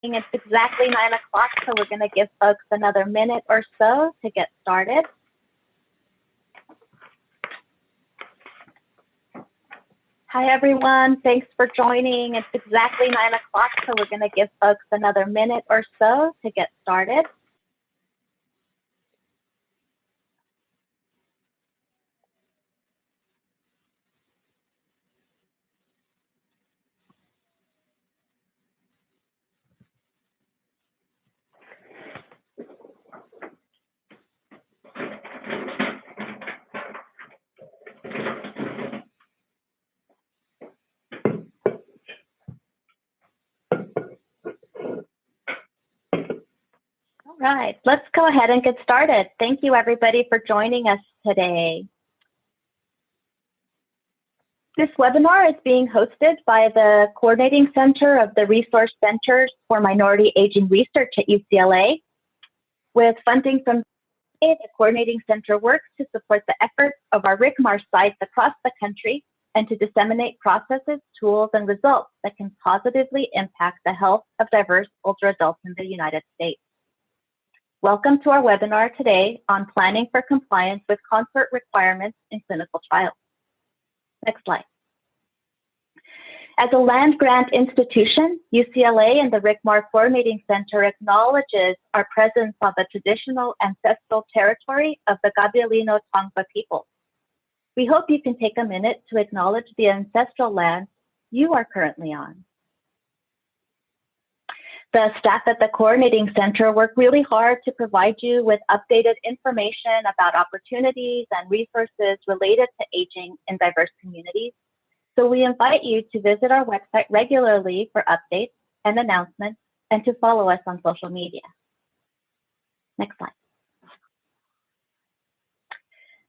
It's exactly 9 o'clock, so we're going to give folks another minute or so to get started. Hi, everyone. Thanks for joining. It's exactly 9 o'clock, so we're going to give folks another minute or so to get started. All right, let's go ahead and get started. Thank you, everybody, for joining us today. This webinar is being hosted by the Coordinating Center of the Resource Centers for Minority Aging Research at UCLA. With funding from the Coordinating Center works to support the efforts of our RICMAR sites across the country and to disseminate processes, tools, and results that can positively impact the health of diverse older adults in the United States. Welcome to our webinar today on planning for compliance with consort requirements in clinical trials. Next slide. As a land-grant institution, UCLA and the RICMAR Coordinating Center acknowledges our presence on the traditional ancestral territory of the Gabrielino Tongva people. We hope you can take a minute to acknowledge the ancestral land you are currently on. The staff at the Coordinating Center work really hard to provide you with updated information about opportunities and resources related to aging in diverse communities. So we invite you to visit our website regularly for updates and announcements and to follow us on social media. Next slide.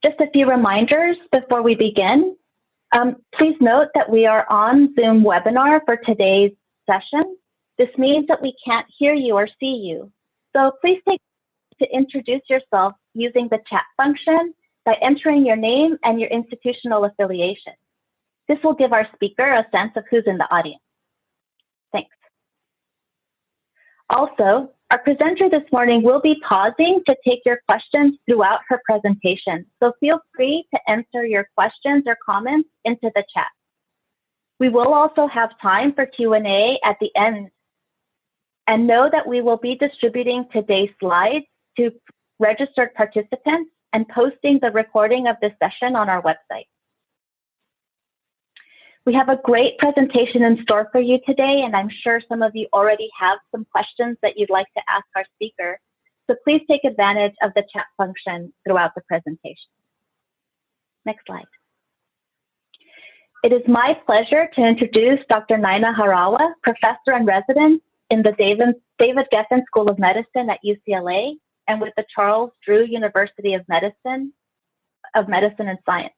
Just a few reminders before we begin. Please note that we are on Zoom webinar for today's session. This means that we can't hear you or see you. So please take to introduce yourself using the chat function by entering your name and your institutional affiliation. This will give our speaker a sense of who's in the audience. Thanks. Also, our presenter this morning will be pausing to take your questions throughout her presentation. So feel free to enter your questions or comments into the chat. We will also have time for Q&A at the end. And know that we will be distributing today's slides to registered participants and posting the recording of this session on our website. We have a great presentation in store for you today, and I'm sure some of you already have some questions that you'd like to ask our speaker. So please take advantage of the chat function throughout the presentation. Next slide. It is my pleasure to introduce Dr. Naina Harawa, Professor and Resident in the David Geffen School of Medicine at UCLA and with the Charles Drew University of Medicine and Science.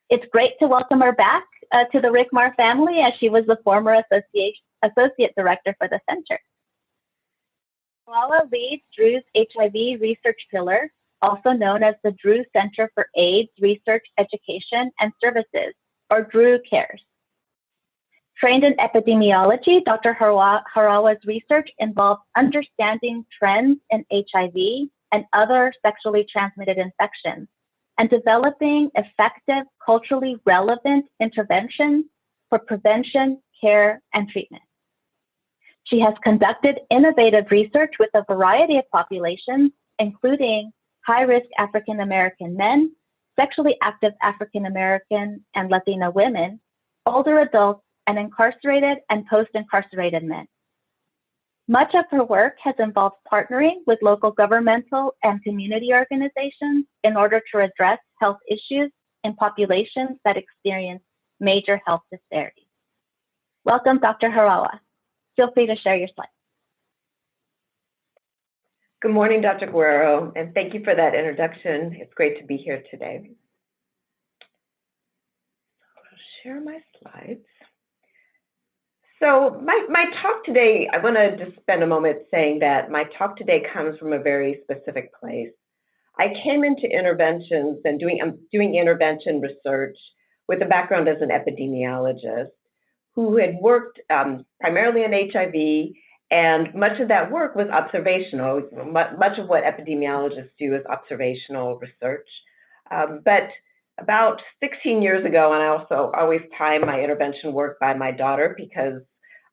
It's great to welcome her back to the RICMAR family, as she was the former associate director for the center. Harawa leads Drew's HIV research pillar, also known as the Drew Center for AIDS Research, Education, and Services, or Drew Cares. Trained in epidemiology, Dr. Harawa's research involves understanding trends in HIV and other sexually transmitted infections and developing effective, culturally relevant interventions for prevention, care, and treatment. She has conducted innovative research with a variety of populations, including high-risk African American men, sexually active African American and Latina women, older adults, and incarcerated and post-incarcerated men. Much of her work has involved partnering with local governmental and community organizations in order to address health issues in populations that experience major health disparities. Welcome, Dr. Harawa. Feel free to share your slides. Good morning, Dr. Guerrero, and thank you for that introduction. It's great to be here today. I'll share my slides. So my talk today, I want to just spend a moment saying that my talk today comes from a very specific place. I came into interventions and I'm doing intervention research with a background as an epidemiologist who had worked primarily in HIV And much of that work was observational. Much of what epidemiologists do is observational research. But about 16 years ago, and I also always time my intervention work by my daughter because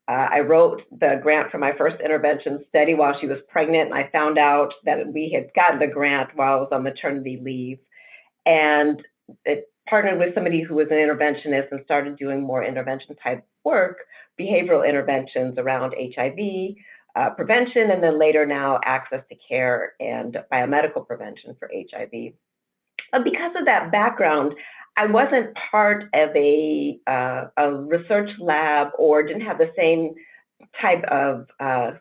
I wrote the grant for my first intervention study while she was pregnant, and I found out that we had gotten the grant while I was on maternity leave. And it partnered with somebody who was an interventionist and started doing more intervention type work, behavioral interventions around HIV prevention, and then later now access to care and biomedical prevention for HIV. Because of that background, I wasn't part of a research lab or didn't have the same type of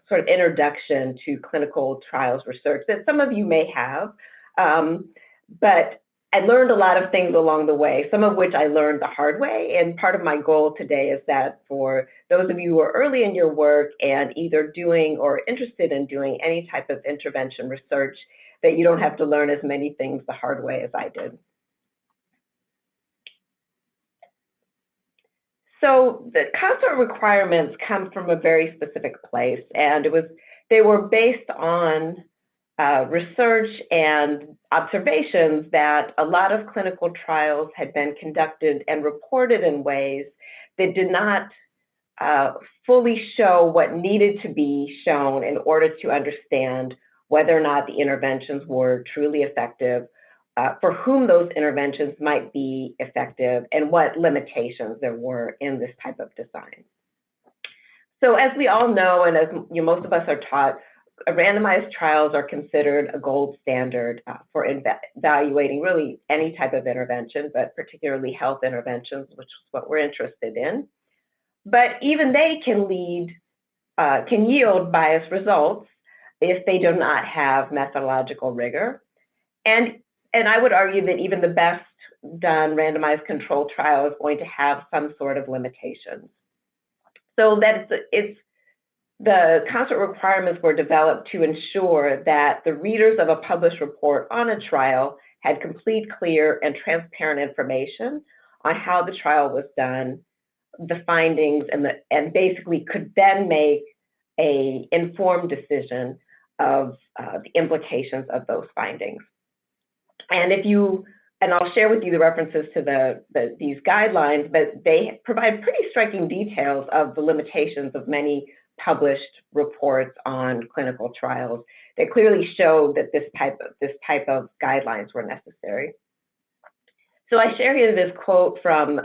sort of introduction to clinical trials research that some of you may have. But I learned a lot of things along the way, some of which I learned the hard way. And part of my goal today is that for those of you who are early in your work and either doing or interested in doing any type of intervention research, that you don't have to learn as many things the hard way as I did. So the Consort requirements come from a very specific place, and they were based on research and observations that a lot of clinical trials had been conducted and reported in ways that did not fully show what needed to be shown in order to understand whether or not the interventions were truly effective, for whom those interventions might be effective, and what limitations there were in this type of design. So as we all know, and as most of us are taught, randomized trials are considered a gold standard for evaluating really any type of intervention, but particularly health interventions, which is what we're interested in. But even they can yield biased results if they do not have methodological rigor. And I would argue that even the best done randomized controlled trial is going to have some sort of limitations. So the Consort requirements were developed to ensure that the readers of a published report on a trial had complete, clear, and transparent information on how the trial was done, the findings, and basically could then make an informed decision of the implications of those findings. And I'll share with you the references to these guidelines, but they provide pretty striking details of the limitations of many published reports on clinical trials that clearly show that this type of guidelines were necessary. So I share here this quote from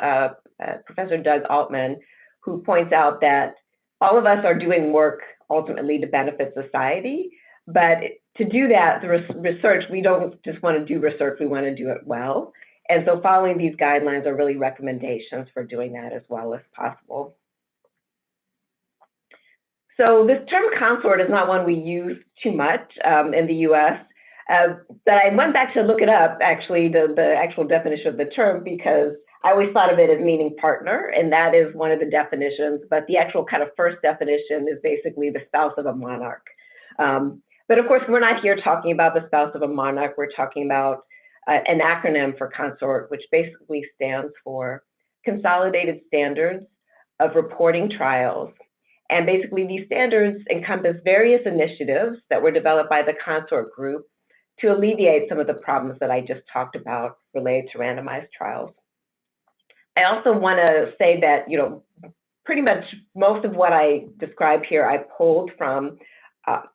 Professor Doug Altman, who points out that all of us are doing work ultimately to benefit society, but to do that, the research, we don't just want to do research, we want to do it well. And so following these guidelines are really recommendations for doing that as well as possible. So this term consort is not one we use too much in the US, but I went back to look it up, actually, the actual definition of the term, because I always thought of it as meaning partner, and that is one of the definitions, but the actual kind of first definition is basically the spouse of a monarch. But of course, we're not here talking about the spouse of a monarch, we're talking about an acronym for Consort, which basically stands for Consolidated Standards of Reporting Trials. And basically these standards encompass various initiatives that were developed by the Consort group to alleviate some of the problems that I just talked about related to randomized trials. I also want to say that, pretty much most of what I describe here, I pulled from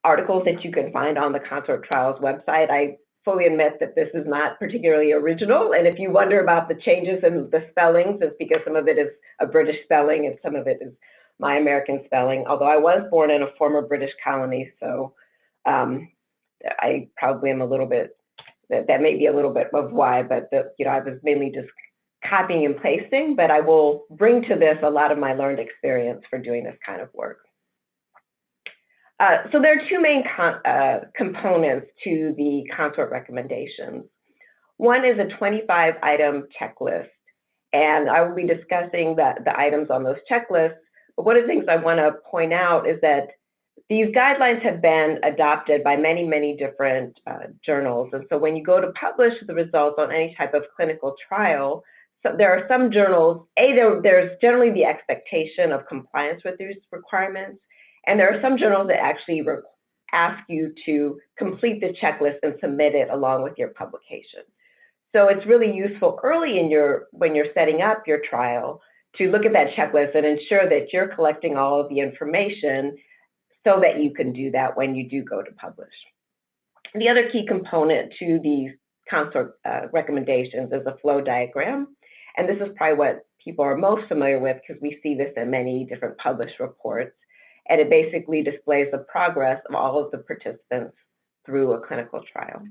articles that you can find on the Consort Trials website. I fully admit that this is not particularly original, and if you wonder about the changes in the spellings, it's because some of it is a British spelling and some of it is my American spelling, although I was born in a former British colony, so I probably am a little bit, that may be a little bit of why, but I was mainly just copying and pasting, but I will bring to this a lot of my learned experience for doing this kind of work. So there are two main components to the Consort recommendations. One is a 25-item checklist, and I will be discussing the items on those checklists. But one of the things I want to point out is that these guidelines have been adopted by many, many different journals. And so when you go to publish the results on any type of clinical trial, so there are some journals, there's generally the expectation of compliance with these requirements. And there are some journals that actually ask you to complete the checklist and submit it along with your publication. So it's really useful early in when you're setting up your trial to look at that checklist and ensure that you're collecting all of the information so that you can do that when you do go to publish. The other key component to these Consort recommendations is a flow diagram. And this is probably what people are most familiar with because we see this in many different published reports. And it basically displays the progress of all of the participants through a clinical trial.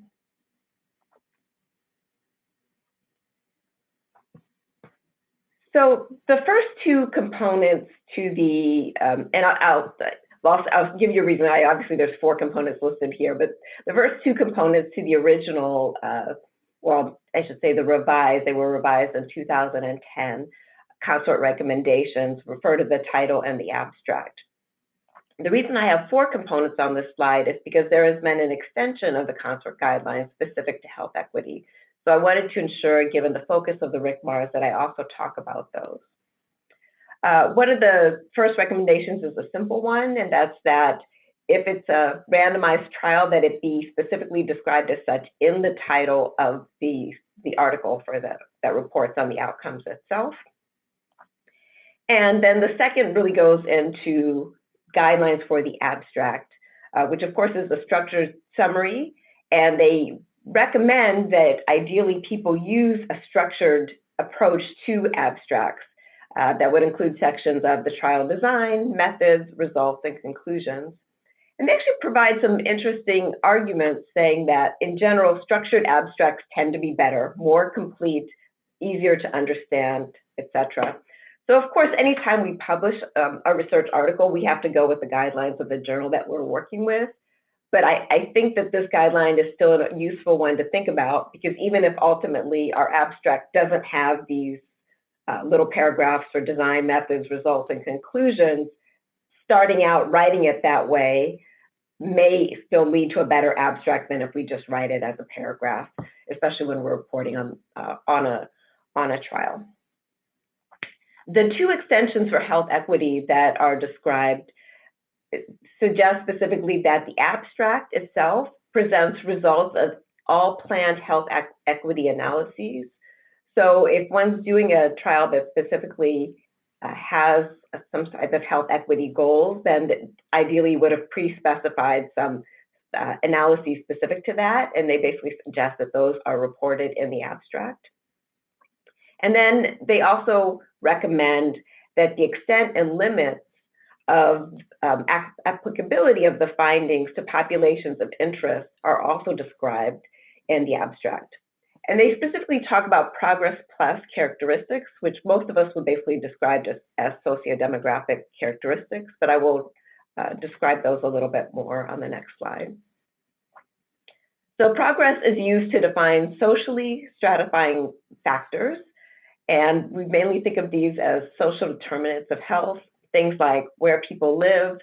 So the first two components to the, and I'll give you a reason. Obviously, there's 4 components listed here, but the first 2 components to the original, well, I should say the revised, they were revised in 2010, Consort recommendations refer to the title and the abstract. The reason I have 4 components on this slide is because there has been an extension of the Consort guidelines specific to health equity. So I wanted to ensure, given the focus of the RICMARs, that I also talk about those. One of the first recommendations is a simple one, and that's that if it's a randomized trial, that it be specifically described as such in the title of the article that reports on the outcomes itself. And then the second really goes into guidelines for the abstract, which of course is a structured summary, and they recommend that ideally people use a structured approach to abstracts that would include sections of the trial design, methods, results, and conclusions. And they actually provide some interesting arguments saying that in general, structured abstracts tend to be better, more complete, easier to understand, etc. So of course, anytime we publish a research article, we have to go with the guidelines of the journal that we're working with. But I think that this guideline is still a useful one to think about, because even if ultimately our abstract doesn't have these little paragraphs for design, methods, results, and conclusions, starting out writing it that way may still lead to a better abstract than if we just write it as a paragraph, especially when we're reporting on a trial. The 2 extensions for health equity that are described suggest specifically that the abstract itself presents results of all planned health equity analyses. So if one's doing a trial that specifically has some type of health equity goals, then ideally would have pre-specified some analyses specific to that, and they basically suggest that those are reported in the abstract. And then they also recommend that the extent and limits of applicability of the findings to populations of interest are also described in the abstract. And they specifically talk about progress plus characteristics, which most of us would basically describe as sociodemographic characteristics, but I will describe those a little bit more on the next slide. So progress is used to define socially stratifying factors, and we mainly think of these as social determinants of health, things like where people live,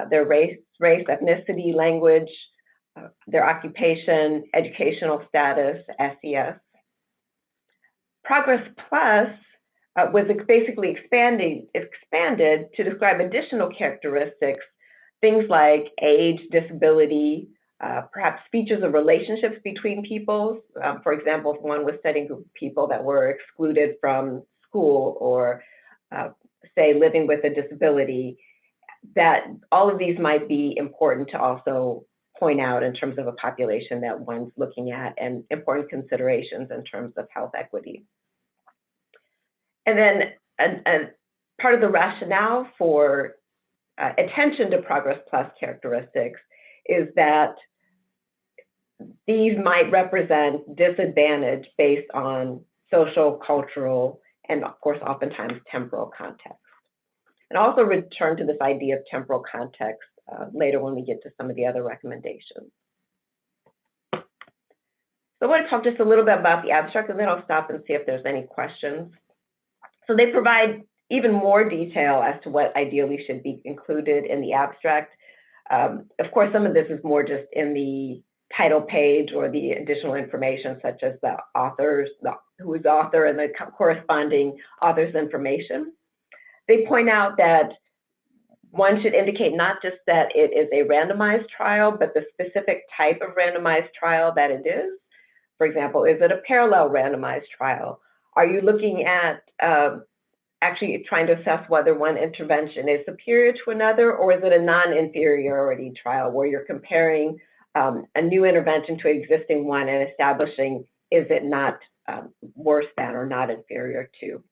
their race, ethnicity, language, their occupation, educational status, SES. Progress Plus was basically expanded to describe additional characteristics, things like age, disability, perhaps features of relationships between people. For example, if one was studying people that were excluded from school or say living with a disability, that all of these might be important to also point out in terms of a population that one's looking at and important considerations in terms of health equity. And then part of the rationale for attention to Progress Plus characteristics is that these might represent disadvantage based on social, cultural, and of course, oftentimes temporal context. And I'll also return to this idea of temporal context later when we get to some of the other recommendations. So I want to talk just a little bit about the abstract, and then I'll stop and see if there's any questions. So they provide even more detail as to what ideally should be included in the abstract. Of course, some of this is more just in the title page or the additional information, such as the authors, who is author, and the corresponding author's information. They point out that One should indicate not just that it is a randomized trial, but the specific type of randomized trial that it is. For example, is it a parallel randomized trial? Are you looking at actually trying to assess whether one intervention is superior to another, or is it a non-inferiority trial where you're comparing a new intervention to an existing one and establishing is it not worse than or not inferior to?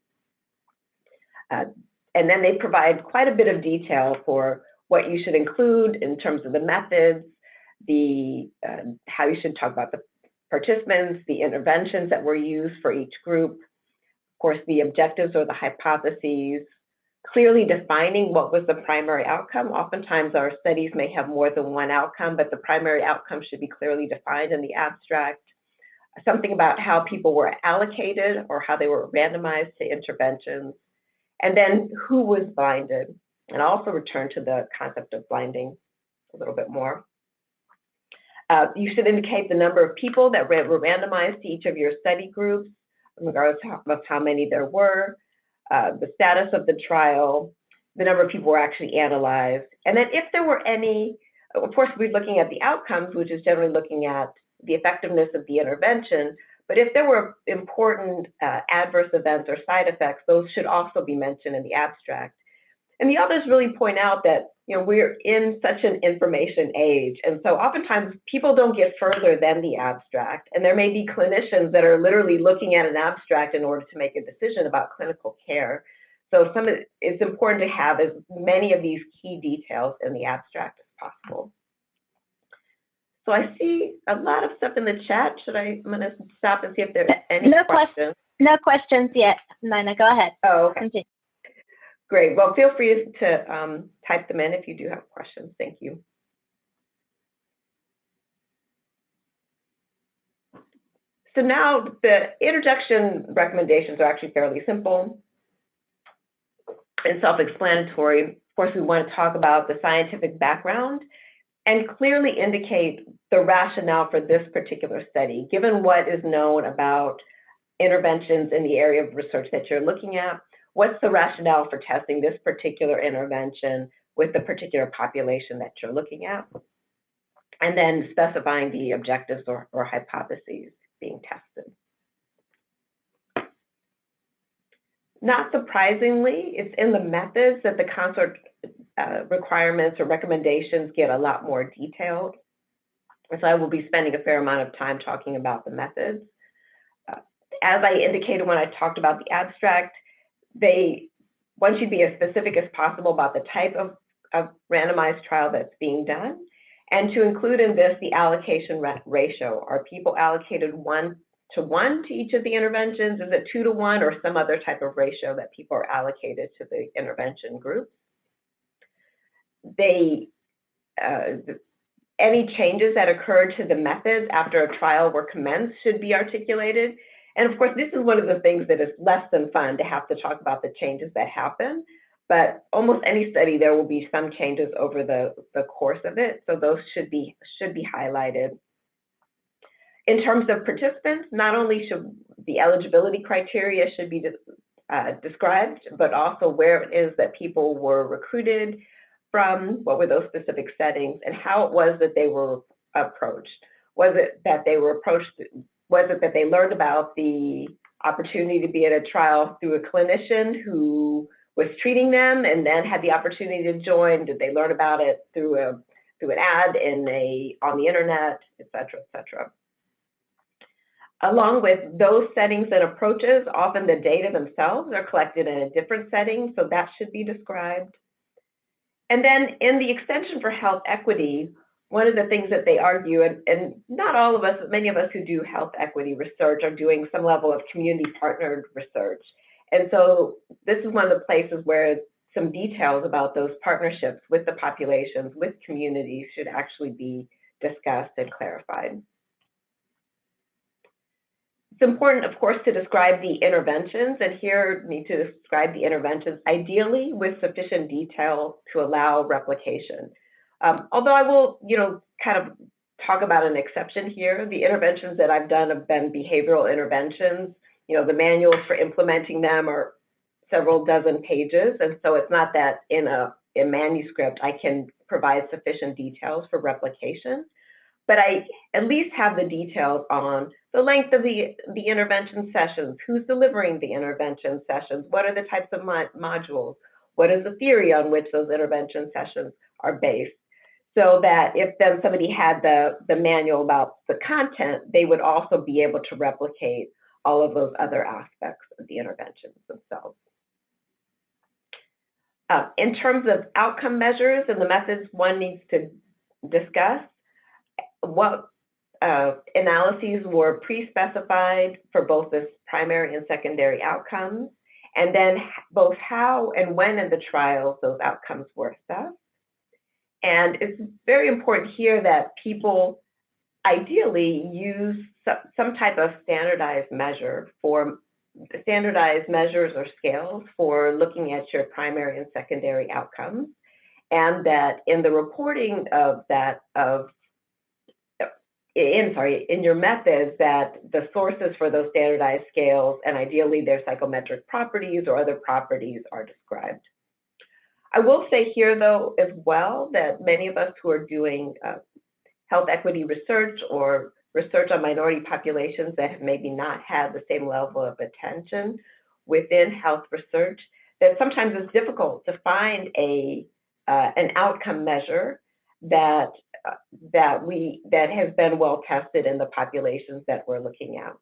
And then they provide quite a bit of detail for what you should include in terms of the methods, how you should talk about the participants, the interventions that were used for each group, of course, the objectives or the hypotheses, clearly defining what was the primary outcome. Oftentimes our studies may have more than one outcome, but the primary outcome should be clearly defined in the abstract. Something about how people were allocated or how they were randomized to interventions, and then who was blinded. And I'll also return to the concept of blinding a little bit more. You should indicate the number of people that were randomized to each of your study groups, regardless of how many there were, the status of the trial, the number of people were actually analyzed, and then if there were any, of course, we're looking at the outcomes, which is generally looking at the effectiveness of the intervention, but if there were important adverse events or side effects, those should also be mentioned in the abstract. And the authors really point out that we're in such an information age, and so oftentimes people don't get further than the abstract, and there may be clinicians that are literally looking at an abstract in order to make a decision about clinical care. So it's important to have as many of these key details in the abstract as possible. So I see a lot of stuff in the chat. I'm going to stop and see if there are any questions. No questions yet, Nina. Go ahead. Oh, okay. Continue. Great. Well, feel free to type them in if you do have questions. Thank you. So now the interjection recommendations are actually fairly simple and self-explanatory. Of course, we want to talk about the scientific background and clearly indicate the rationale for this particular study, given what is known about interventions in the area of research that you're looking at. What's the rationale for testing this particular intervention with the particular population that you're looking at? And then specifying the objectives or hypotheses being tested. Not surprisingly, it's in the methods that the Consort requirements or recommendations get a lot more detailed. So I will be spending a fair amount of time talking about the methods. As I indicated when I talked about the abstract, one should be as specific as possible about the type of randomized trial that's being done, and to include in this the allocation ratio. Are people allocated 1-to-1 to each of the interventions? Is it 2-to-1 or some other type of ratio that people are allocated to the intervention group? Any changes that occurred to the methods after a trial were commenced should be articulated. And of course, this is one of the things that is less than fun to have to talk about the changes that happen. But almost any study, there will be some changes over the course of it. So those should be highlighted. In terms of participants, not only should the eligibility criteria should be described, but also where it is that people were recruited from, what were those specific settings, and how it was that they were approached. Was it that they were approached? Was it that they learned about the opportunity to be at a trial through a clinician who was treating them and then had the opportunity to join? Did they learn about it through an ad on the internet, et cetera, et cetera? Along with those settings and approaches, often the data themselves are collected in a different setting, so that should be described. And then in the extension for health equity, one of the things that they argue, and not all of us, but many of us who do health equity research are doing some level of community partnered research. And so this is one of the places where some details about those partnerships with the populations, with communities should actually be discussed and clarified. It's important, of course, to describe the interventions, and here we need to describe the interventions ideally with sufficient detail to allow replication. Although I will, kind of talk about an exception here. The interventions that I've done have been behavioral interventions. The manuals for implementing them are several dozen pages, and so it's not that in in manuscript, I can provide sufficient details for replication, but I at least have the details on the length of the intervention sessions, who's delivering the intervention sessions, what are the types of modules, what is the theory on which those intervention sessions are based, so that if then somebody had the manual about the content, they would also be able to replicate all of those other aspects of the interventions themselves. In terms of outcome measures and the methods one needs to discuss, what analyses were pre-specified for both the primary and secondary outcomes, and then both how and when in the trials those outcomes were assessed. And it's very important here that people ideally use some type of standardized measures or scales for looking at your primary and secondary outcomes, and that in the reporting of that in your methods, that the sources for those standardized scales and ideally their psychometric properties or other properties are described. I will say here, though, as well, that many of us who are doing health equity research or research on minority populations that have maybe not had the same level of attention within health research, that sometimes it's difficult to find an outcome measure that has been well tested in the populations that we're looking at.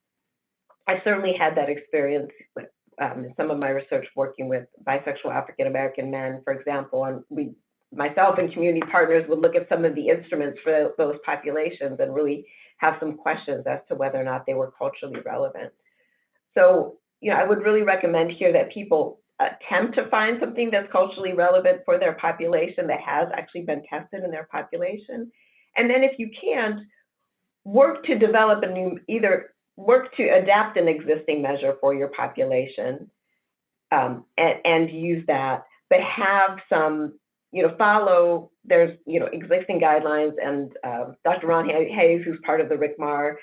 I certainly had that experience with some of my research working with bisexual African American men, for example, and myself and community partners would look at some of the instruments for those populations and really have some questions as to whether or not they were culturally relevant. So, I would really recommend here that people attempt to find something that's culturally relevant for their population that has actually been tested in their population. And then if you can't, work to develop work to adapt an existing measure for your population and use that, but have some, follow, there's, existing guidelines, and Dr. Ron Hayes, who's part of the RICMAR,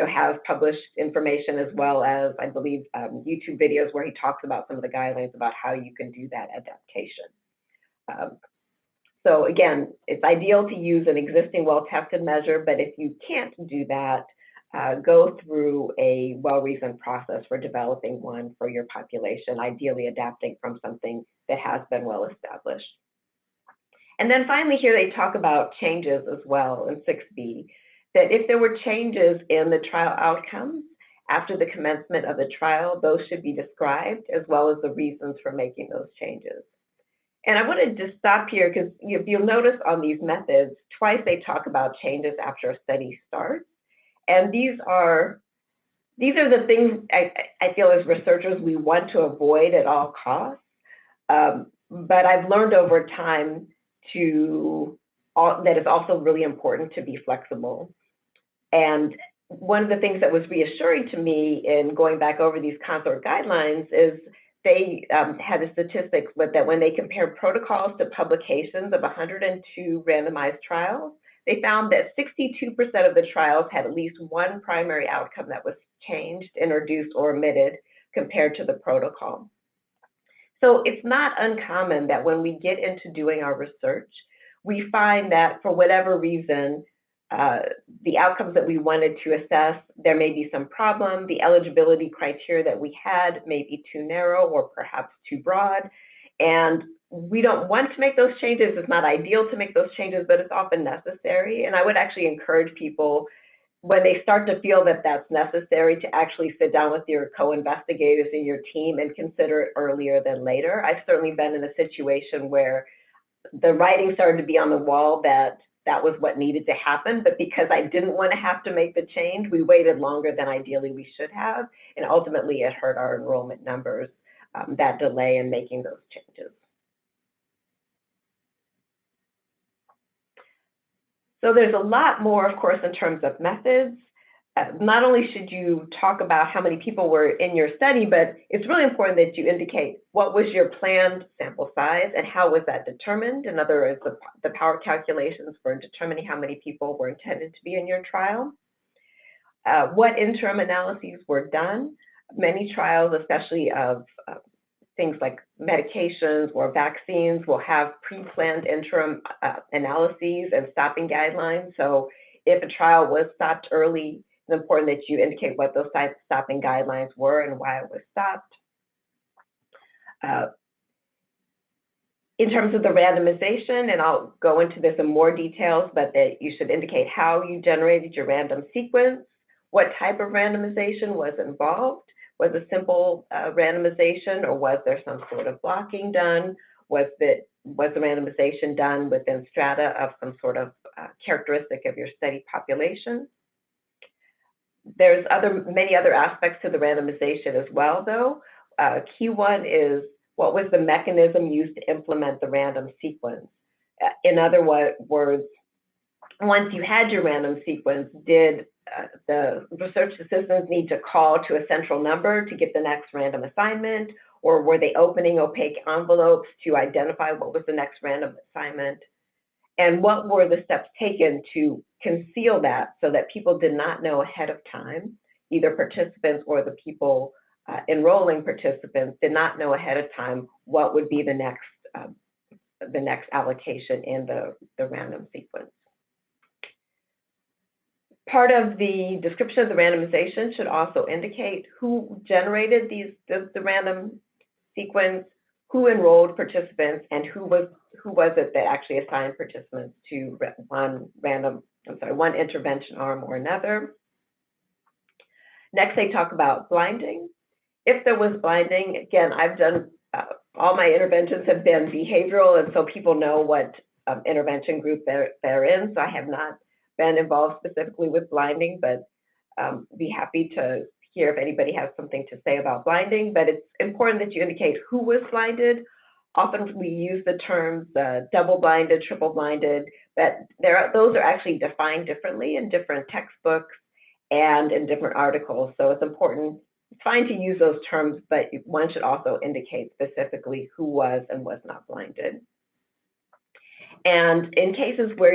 has published information as well as, I believe, YouTube videos where he talks about some of the guidelines about how you can do that adaptation. So again, it's ideal to use an existing well-tested measure, but if you can't do that, go through a well-reasoned process for developing one for your population, ideally adapting from something that has been well established. And then finally here they talk about changes as well in 6B, that if there were changes in the trial outcomes after the commencement of the trial, those should be described as well as the reasons for making those changes. And I wanted to stop here because if you'll notice on these methods, twice they talk about changes after a study starts. And these are the things I feel as researchers we want to avoid at all costs. But I've learned over time that it's also really important to be flexible. And one of the things that was reassuring to me in going back over these Consort guidelines is they had a statistic that when they compared protocols to publications of 102 randomized trials, they found that 62% of the trials had at least one primary outcome that was changed, introduced, or omitted compared to the protocol. So it's not uncommon that when we get into doing our research, we find that for whatever reason, the outcomes that we wanted to assess, there may be some problem. The eligibility criteria that we had may be too narrow or perhaps too broad. And we don't want to make those changes. It's not ideal to make those changes, but it's often necessary. And I would actually encourage people, when they start to feel that that's necessary, to actually sit down with your co-investigators in your team and consider it earlier than later. I've certainly been in a situation where the writing started to be on the wall that was what needed to happen, but because I didn't want to have to make the change, we waited longer than ideally we should have, and ultimately it hurt our enrollment numbers, that delay in making those changes. So there's a lot more, of course, in terms of methods. Not only should you talk about how many people were in your study, but it's really important that you indicate what was your planned sample size and how was that determined. In other words, the power calculations for determining how many people were intended to be in your trial. What interim analyses were done. Many trials, especially of things like medications or vaccines will have pre-planned interim analyses and stopping guidelines. So if a trial was stopped early, it's important that you indicate what those stopping guidelines were and why it was stopped. In terms of the randomization, and I'll go into this in more details, but that you should indicate how you generated your random sequence, what type of randomization was involved. Was a simple randomization, or was there some sort of blocking done? Was the randomization done within strata of some sort of characteristic of your study population? There's many other aspects to the randomization as well, though. A key one is, what was the mechanism used to implement the random sequence? In other words, once you had your random sequence, did the research assistants need to call to a central number to get the next random assignment, or were they opening opaque envelopes to identify what was the next random assignment? And what were the steps taken to conceal that so that people did not know ahead of time, either participants or the people enrolling participants did not know ahead of time what would be the next allocation in the random sequence. Part of the description of the randomization should also indicate who generated the random sequence, who enrolled participants, and who was it that actually assigned participants to one intervention arm or another. Next, they talk about blinding. If there was blinding, again, I've done all my interventions have been behavioral, and so people know what intervention group they're in. So I have not been involved specifically with blinding, but be happy to hear if anybody has something to say about blinding. But it's important that you indicate who was blinded. Often we use the terms double-blinded, triple-blinded, but those are actually defined differently in different textbooks and in different articles. So it's important, it's fine to use those terms, but one should also indicate specifically who was and was not blinded. And in cases where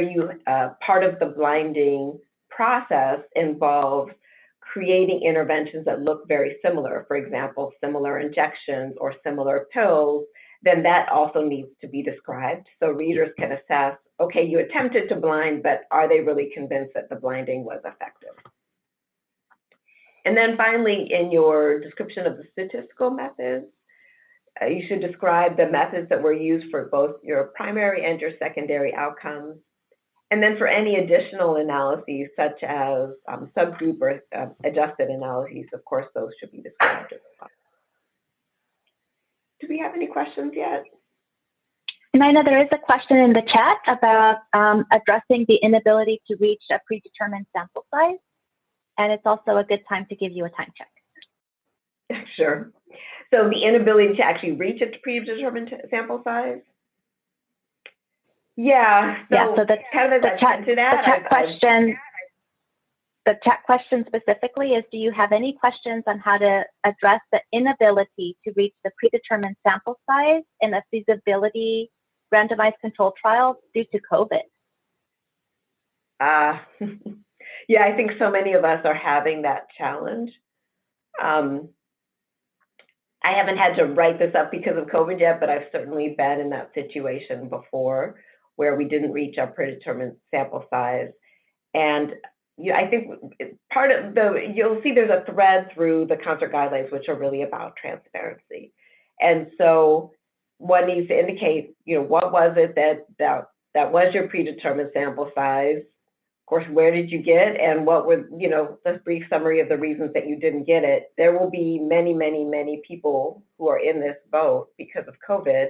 part of the blinding process involves creating interventions that look very similar, for example, similar injections or similar pills, then that also needs to be described so readers can assess, okay, you attempted to blind, but are they really convinced that the blinding was effective? And then finally, in your description of the statistical methods, you should describe the methods that were used for both your primary and your secondary outcomes. And then for any additional analyses, such as subgroup or adjusted analyses, of course, those should be described as well. Do we have any questions yet? Nina, there is a question in the chat about addressing the inability to reach a predetermined sample size. And it's also a good time to give you a time check. Sure. So the inability to actually reach a predetermined sample size? Yeah. So the chat question specifically is, do you have any questions on how to address the inability to reach the predetermined sample size in a feasibility randomized controlled trial due to COVID? Yeah, I think so many of us are having that challenge. I haven't had to write this up because of COVID yet, but I've certainly been in that situation before where we didn't reach our predetermined sample size. And I think part of you'll see there's a thread through the Consort guidelines, which are really about transparency. And so one needs to indicate, what was it that was your predetermined sample size? Of course, where did you get, and what were, the brief summary of the reasons that you didn't get it. There will be many, many, many people who are in this boat because of COVID.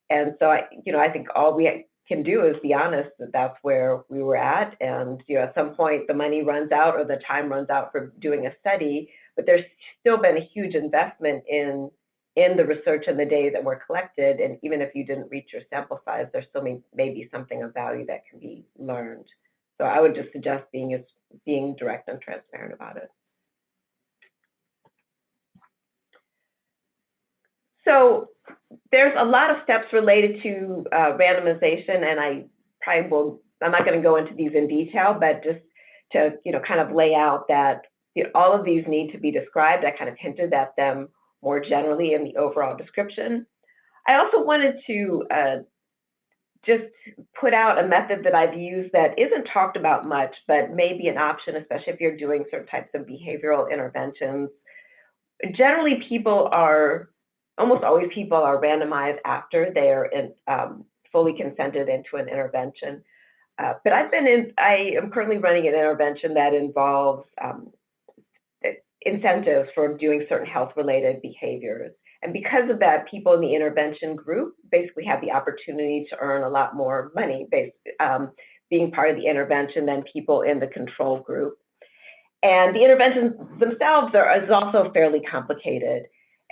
And so, I think all we can do is be honest that that's where we were at. And, at some point the money runs out or the time runs out for doing a study, but there's still been a huge investment in the research and the data that were collected. And even if you didn't reach your sample size, there still may be something of value that can be learned. So I would just suggest being direct and transparent about it. So there's a lot of steps related to randomization, and I'm not going to go into these in detail, but just to kind of lay out that all of these need to be described. I kind of hinted at them more generally in the overall description. I also wanted to just put out a method that I've used that isn't talked about much, but may be an option, especially if you're doing certain types of behavioral interventions. Generally, almost always people are randomized after they are fully consented into an intervention. But I am currently running an intervention that involves incentives for doing certain health-related behaviors. And because of that, people in the intervention group basically have the opportunity to earn a lot more money being part of the intervention than people in the control group. And the interventions themselves is also fairly complicated.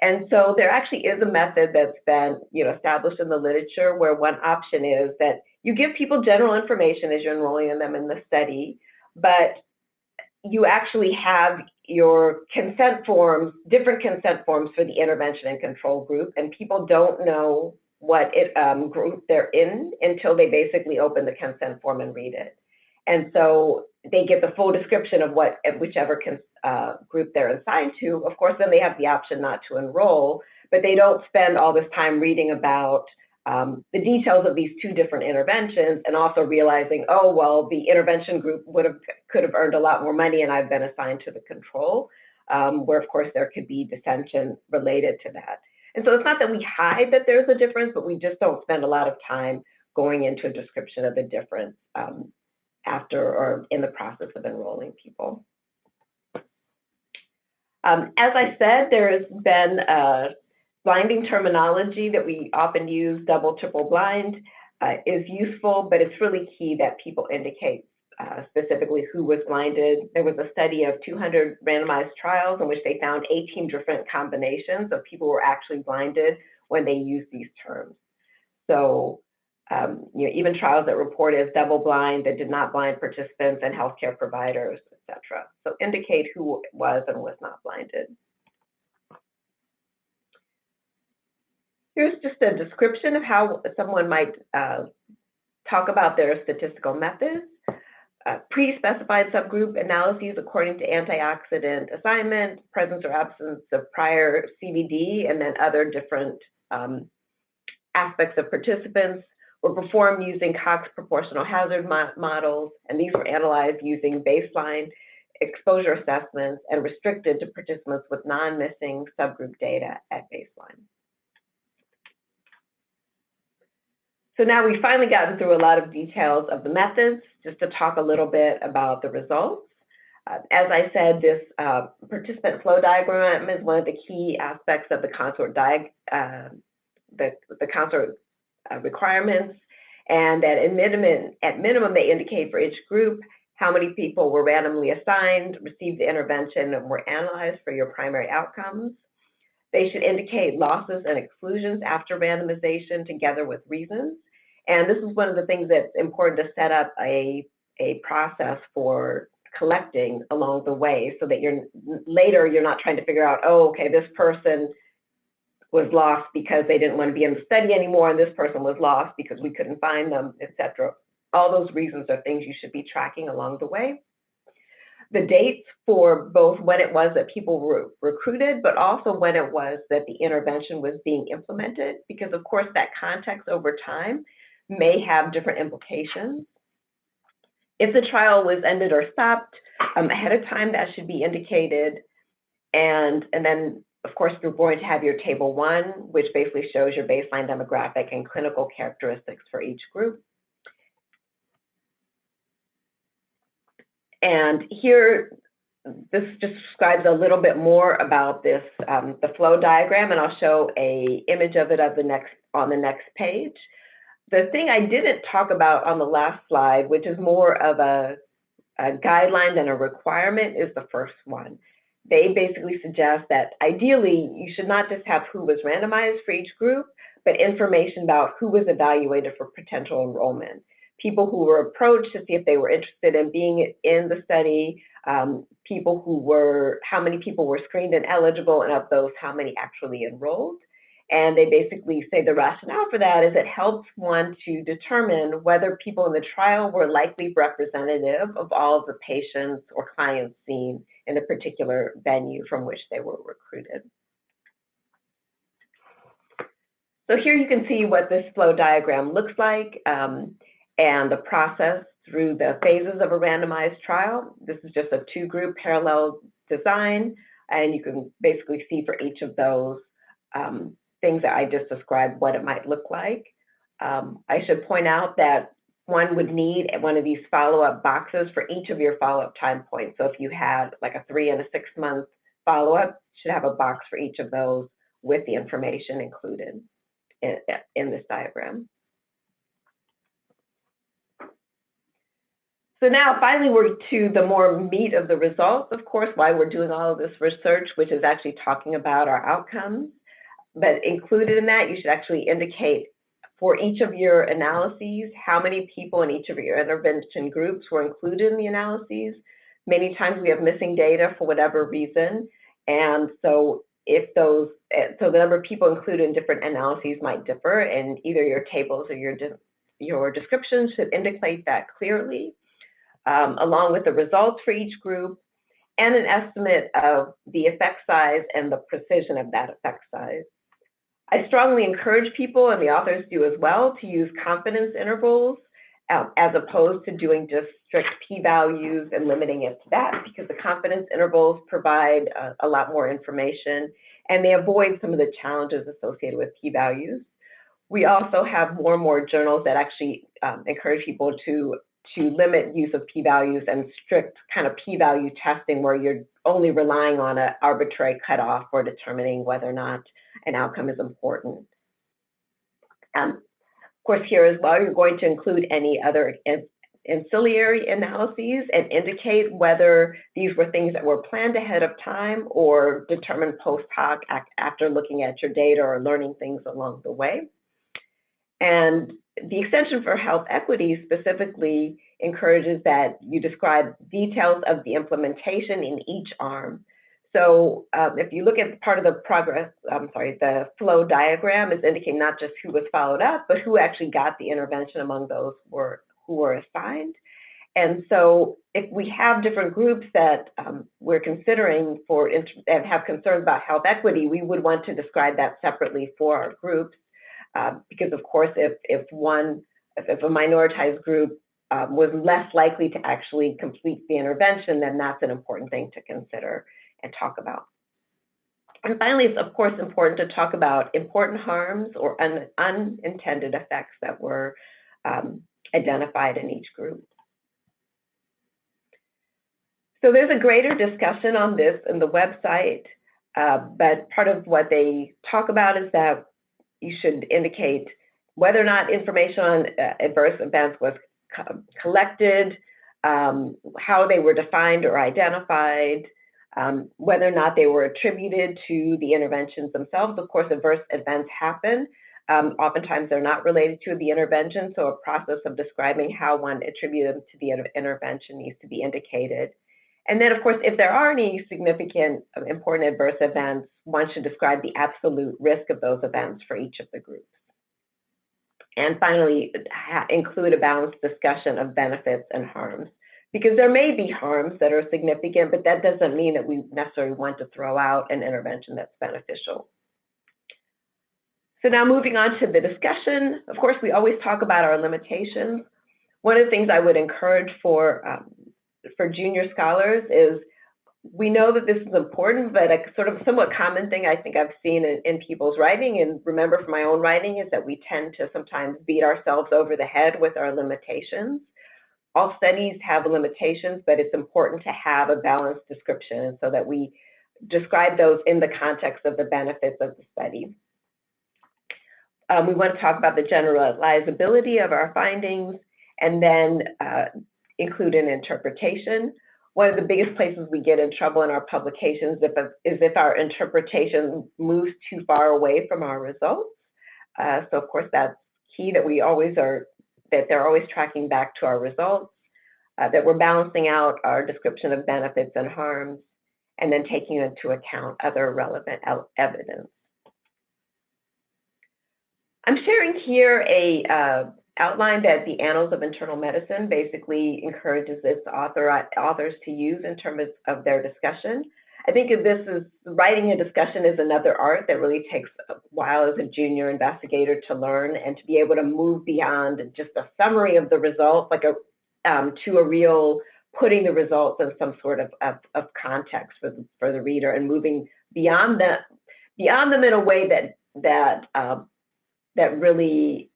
And so there actually is a method that's been established in the literature where one option is that you give people general information as you're enrolling them in the study, but you actually have your consent forms, different consent forms for the intervention and control group, and people don't know what group they're in until they basically open the consent form and read it. And so they get the full description of whichever group they're assigned to. Of course, then they have the option not to enroll, but they don't spend all this time reading about the details of these two different interventions and also realizing, oh, well, the intervention group could have earned a lot more money and I've been assigned to the control, where of course there could be dissension related to that. And so it's not that we hide that there's a difference, but we just don't spend a lot of time going into a description of the difference after or in the process of enrolling people. As I said, there has been blinding terminology that we often use, double, triple blind, is useful, but it's really key that people indicate specifically who was blinded. There was a study of 200 randomized trials in which they found 18 different combinations of people who were actually blinded when they used these terms. So even trials that reported as double blind that did not blind participants and healthcare providers, etc. So indicate who was and was not blinded. Here's just a description of how someone might talk about their statistical methods. Pre-specified subgroup analyses according to antioxidant assignment, presence or absence of prior CVD, and then other different aspects of participants were performed using Cox proportional hazard models, and these were analyzed using baseline exposure assessments and restricted to participants with non-missing subgroup data at baseline. So now we've finally gotten through a lot of details of the methods, just to talk a little bit about the results. As I said, this participant flow diagram is one of the key aspects of the Consort Consort requirements, and that at minimum they indicate for each group how many people were randomly assigned, received the intervention, and were analyzed for your primary outcomes. They should indicate losses and exclusions after randomization together with reasons. And this is one of the things that's important to set up a process for collecting along the way so that later you're not trying to figure out, oh, okay, this person was lost because they didn't want to be in the study anymore, and this person was lost because we couldn't find them, etc. All those reasons are things you should be tracking along the way. The dates for both when it was that people were recruited, but also when it was that the intervention was being implemented, because of course that context over time may have different implications. If the trial was ended or stopped ahead of time, that should be indicated. And then, of course, you're going to have your table 1, which basically shows your baseline demographic and clinical characteristics for each group. And here, this just describes a little bit more about this, the flow diagram, and I'll show an image of it on the next page. The thing I didn't talk about on the last slide, which is more of a guideline than a requirement, is the first one. They basically suggest that ideally you should not just have who was randomized for each group, but information about who was evaluated for potential enrollment. People who were approached to see if they were interested in being in the study, how many people were screened and eligible, and of those, how many actually enrolled. And they basically say the rationale for that is it helps one to determine whether people in the trial were likely representative of all of the patients or clients seen in a particular venue from which they were recruited. So here you can see what this flow diagram looks like and the process through the phases of a randomized trial. This is just a two-group parallel design, and you can basically see for each of those things that I just described what it might look like. I should point out that one would need one of these follow-up boxes for each of your follow-up time points. So if you had like a 3 and a 6 month follow-up, you should have a box for each of those with the information included in this diagram. So now finally we're to the more meat of the results, of course, why we're doing all of this research, which is actually talking about our outcomes. But included in that, you should actually indicate for each of your analyses, how many people in each of your intervention groups were included in the analyses. Many times we have missing data for whatever reason. And so if those, so the number of people included in different analyses might differ, and either your tables or your descriptions should indicate that clearly, along with the results for each group and an estimate of the effect size and the precision of that effect size. I strongly encourage people, and the authors do as well, to use confidence intervals as opposed to doing just strict p-values and limiting it to that, because the confidence intervals provide a lot more information and they avoid some of the challenges associated with p-values. We also have more and more journals that actually encourage people to limit use of p-values and strict kind of p-value testing where you're only relying on an arbitrary cutoff for determining whether or not an outcome is important. Of course, here as well, you're going to include any other ancillary analyses and indicate whether these were things that were planned ahead of time or determined post hoc after looking at your data or learning things along the way. And the extension for health equity specifically encourages that you describe details of the implementation in each arm. So if you look at part of the the flow diagram is indicating not just who was followed up, but who actually got the intervention among those who were assigned. And so if we have different groups that we're considering and have concerns about health equity, we would want to describe that separately for our groups. Because of course, if a minoritized group was less likely to actually complete the intervention, then that's an important thing to consider and talk about. And finally, it's of course important to talk about important harms or unintended effects that were identified in each group. So there's a greater discussion on this in the website, but part of what they talk about is that you should indicate whether or not information on adverse events was collected, how they were defined or identified, whether or not they were attributed to the interventions themselves. Of course, adverse events happen. Oftentimes they're not related to the intervention, so a process of describing how one attributed them to the intervention needs to be indicated. And then, of course, if there are any significant important adverse events, one should describe the absolute risk of those events for each of the groups. And finally, include a balanced discussion of benefits and harms, because there may be harms that are significant, but that doesn't mean that we necessarily want to throw out an intervention that's beneficial. So now moving on to the discussion, of course, we always talk about our limitations. One of the things I would encourage for junior scholars is, we know that this is important, but a sort of somewhat common thing I think I've seen in people's writing, and remember from my own writing, is that we tend to sometimes beat ourselves over the head with our limitations. All studies have limitations, but it's important to have a balanced description so that we describe those in the context of the benefits of the study. We want to talk about the generalizability of our findings, and then include an interpretation. One of the biggest places we get in trouble in our publications is if our interpretation moves too far away from our results. So of course that's key, that that they're always tracking back to our results, that we're balancing out our description of benefits and harms, and then taking into account other relevant evidence. I'm sharing here a outline that the Annals of Internal Medicine basically encourages its authors to use in terms of their discussion. I think writing a discussion is another art that really takes a while as a junior investigator to learn, and to be able to move beyond just a summary of the results, like to a real putting the results in some sort of context for the reader, and moving beyond them in a way that really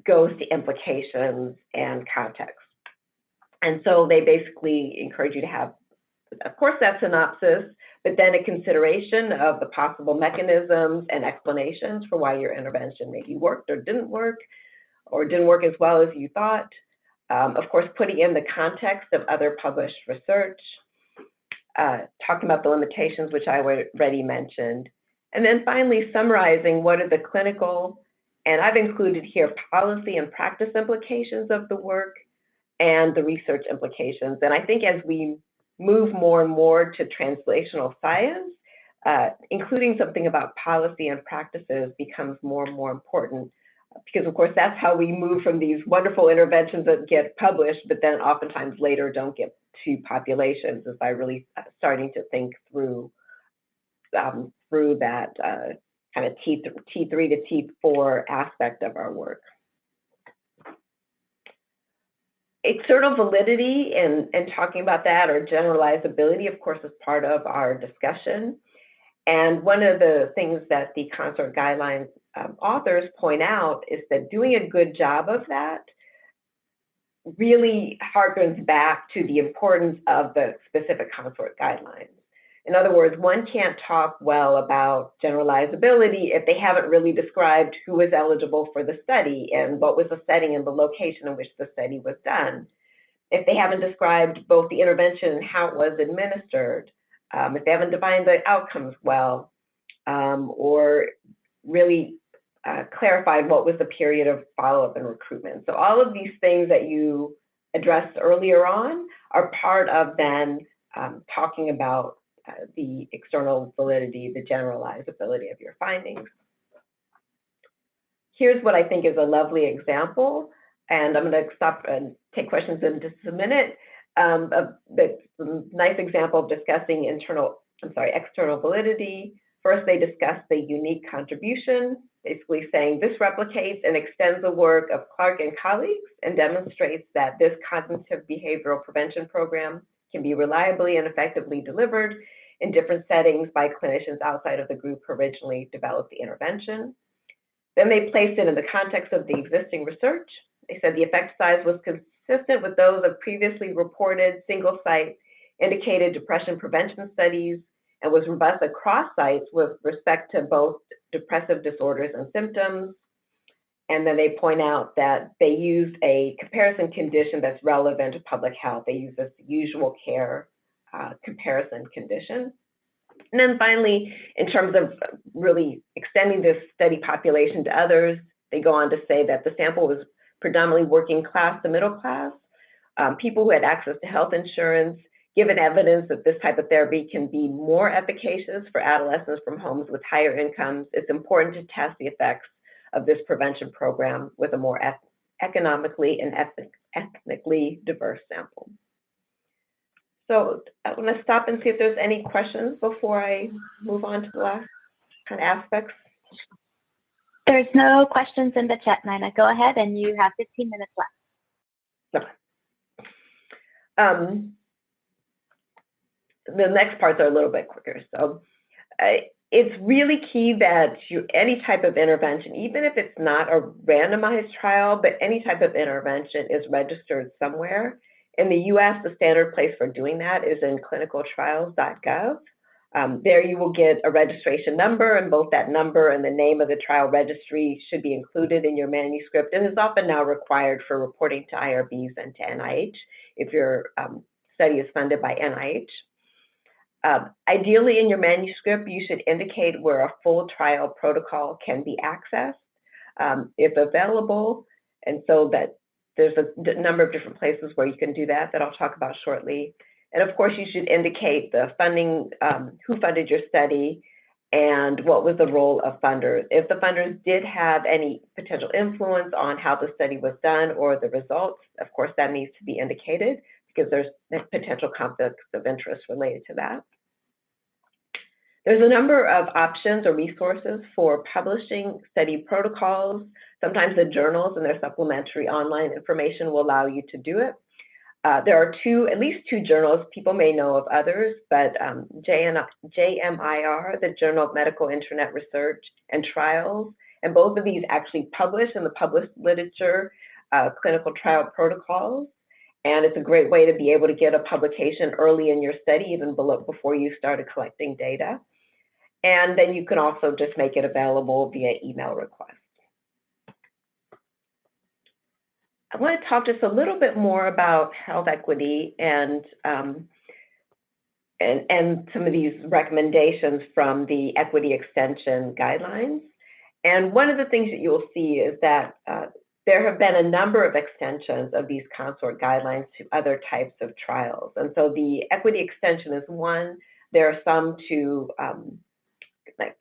goes to implications and context. And so they basically encourage you to have, of course, that synopsis, but then a consideration of the possible mechanisms and explanations for why your intervention maybe worked or didn't work as well as you thought. Of course, putting in the context of other published research, talking about the limitations, which I already mentioned, and then finally summarizing what are the clinical, and I've included here policy and practice implications of the work and the research implications. And I think as we move more and more to translational science, including something about policy and practices becomes more and more important, because of course that's how we move from these wonderful interventions that get published, but then oftentimes later don't get to populations, is by really starting to think through that kind of T3 to T4 aspect of our work. External validity and talking about that, or generalizability, of course, is part of our discussion. And one of the things that the Consort guidelines authors point out is that doing a good job of that really harkens back to the importance of the specific Consort guidelines. In other words, one can't talk well about generalizability if they haven't really described who was eligible for the study and what was the setting and the location in which the study was done. If they haven't described both the intervention and how it was administered, if they haven't defined the outcomes well, or really clarified what was the period of follow-up and recruitment. So all of these things that you addressed earlier on are part of then talking about the external validity, the generalizability of your findings. Here's what I think is a lovely example, and I'm going to stop and take questions in just a minute. A nice example of discussing external validity. First, they discuss the unique contribution, basically saying this replicates and extends the work of Clark and colleagues and demonstrates that this cognitive behavioral prevention program can be reliably and effectively delivered in different settings by clinicians outside of the group who originally developed the intervention. Then they placed it in the context of the existing research. They said the effect size was consistent with those of previously reported single-site indicated depression prevention studies and was robust across sites with respect to both depressive disorders and symptoms. And then they point out that they used a comparison condition that's relevant to public health. They use this usual care comparison condition. And then finally, in terms of really extending this study population to others, they go on to say that the sample was predominantly working class to middle class, people who had access to health insurance, given evidence that this type of therapy can be more efficacious for adolescents from homes with higher incomes. It's important to test the effects of this prevention program with a more economically and ethnically diverse sample. So I want to stop and see if there's any questions before I move on to the last kind of aspects. There's no questions in the chat, Nina. Go ahead, and you have 15 minutes left. Okay. The next parts are a little bit quicker. So it's really key that any type of intervention, even if it's not a randomized trial, but any type of intervention is registered somewhere. In the US, the standard place for doing that is in clinicaltrials.gov. There you will get a registration number, and both that number and the name of the trial registry should be included in your manuscript, and is often now required for reporting to IRBs and to NIH if your study is funded by NIH. Ideally, in your manuscript, you should indicate where a full trial protocol can be accessed, if available, and so that there's a number of different places where you can do that I'll talk about shortly. And of course, you should indicate the funding, who funded your study, and what was the role of funders. If the funders did have any potential influence on how the study was done or the results, of course, that needs to be indicated, because there's potential conflicts of interest related to that. There's a number of options or resources for publishing study protocols. Sometimes the journals and their supplementary online information will allow you to do it. There are at least two journals. People may know of others, but JMIR, the Journal of Medical Internet Research and Trials, and both of these actually publish in the published literature clinical trial protocols. And it's a great way to be able to get a publication early in your study, even before you started collecting data. And then you can also just make it available via email request. I want to talk just a little bit more about health equity and some of these recommendations from the equity extension guidelines. And one of the things that you will see is that there have been a number of extensions of these consort guidelines to other types of trials. And so the equity extension is one. There are some to like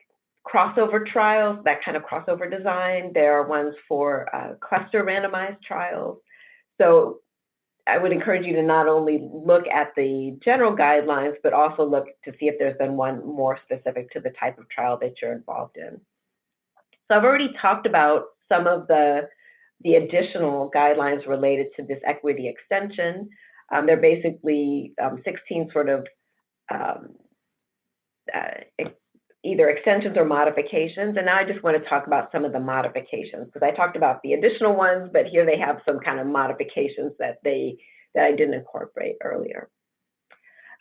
crossover trials, that kind of crossover design. There are ones for cluster randomized trials. So I would encourage you to not only look at the general guidelines, but also look to see if there's been one more specific to the type of trial that you're involved in. So I've already talked about some of the additional guidelines related to this equity extension. They're basically 16 sort of either extensions or modifications. And now I just want to talk about some of the modifications, because I talked about the additional ones, but here they have some kind of modifications that I didn't incorporate earlier.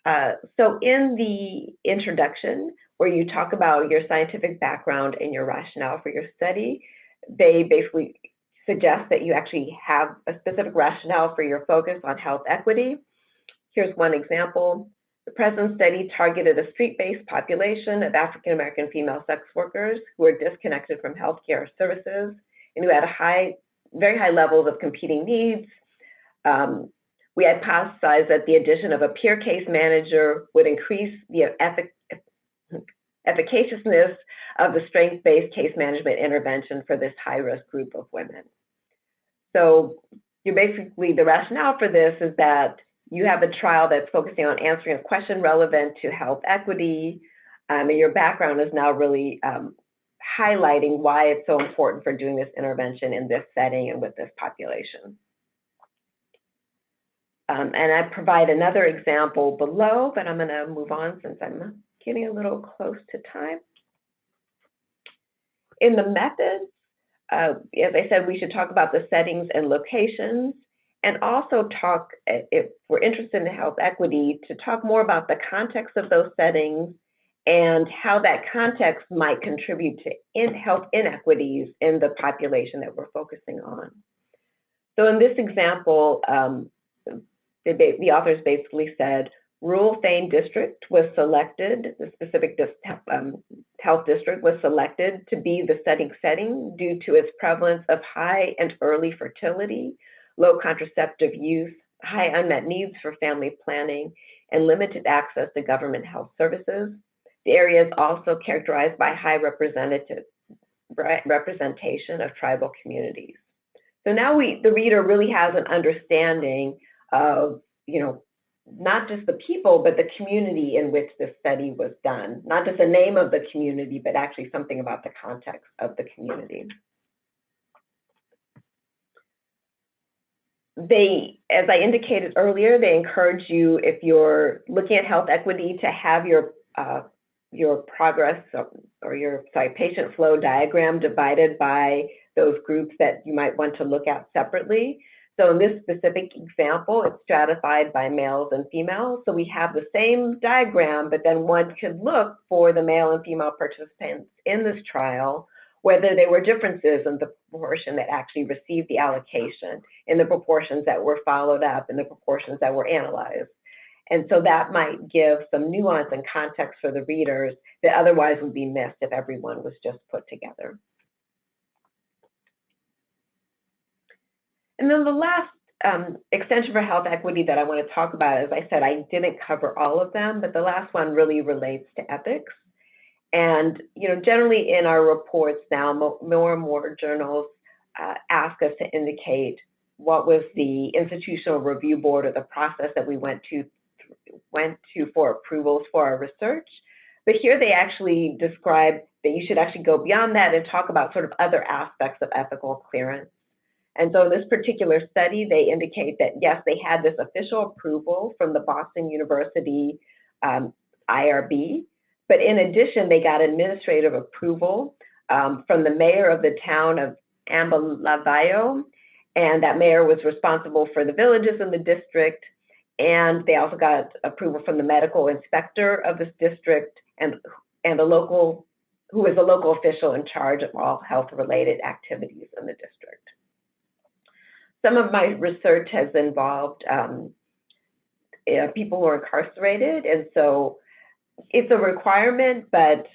So in the introduction, where you talk about your scientific background and your rationale for your study, they basically suggest that you actually have a specific rationale for your focus on health equity. Here's one example. The present study targeted a street-based population of African-American female sex workers who are disconnected from healthcare services and who had very high levels of competing needs. We hypothesized that the addition of a peer case manager would increase the efficaciousness of the strength-based case management intervention for this high-risk group of women. So the rationale for this is that you have a trial that's focusing on answering a question relevant to health equity, and your background is now really highlighting why it's so important for doing this intervention in this setting and with this population. And I provide another example below, but I'm going to move on since I'm getting a little close to time. In the methods, as I said, we should talk about the settings and locations, and also talk, if we're interested in health equity, to talk more about the context of those settings and how that context might contribute to health inequities in the population that we're focusing on. So in this example, the authors basically said, rural Thane district was selected, the specific health district was selected to be the setting due to its prevalence of high and early fertility, low contraceptive use, high unmet needs for family planning, and limited access to government health services. The area is also characterized by high representation of tribal communities. So now the reader really has an understanding of, not just the people, but the community in which this study was done. Not just the name of the community, but actually something about the context of the community. As I indicated earlier, they encourage you, if you're looking at health equity, to have your progress or your patient flow diagram divided by those groups that you might want to look at separately. So in this specific example, it's stratified by males and females. So we have the same diagram, but then one could look for the male and female participants in this trial, whether there were differences in the proportion that actually received the allocation, in the proportions that were followed up, in the proportions that were analyzed. And so that might give some nuance and context for the readers that otherwise would be missed if everyone was just put together. And then the last extension for health equity that I want to talk about, as I said, I didn't cover all of them, but the last one really relates to ethics. And generally in our reports now, more and more journals ask us to indicate what was the institutional review board or the process that we went to for approvals for our research. But here they actually describe that you should actually go beyond that and talk about sort of other aspects of ethical clearance. And so in this particular study, they indicate that, yes, they had this official approval from the Boston University IRB, but in addition, they got administrative approval from the mayor of the town of Ambalavio, and that mayor was responsible for the villages in the district. And they also got approval from the medical inspector of this district and a local, who is a local official in charge of all health-related activities in the district. Some of my research has involved people who are incarcerated, and so it's a requirement, but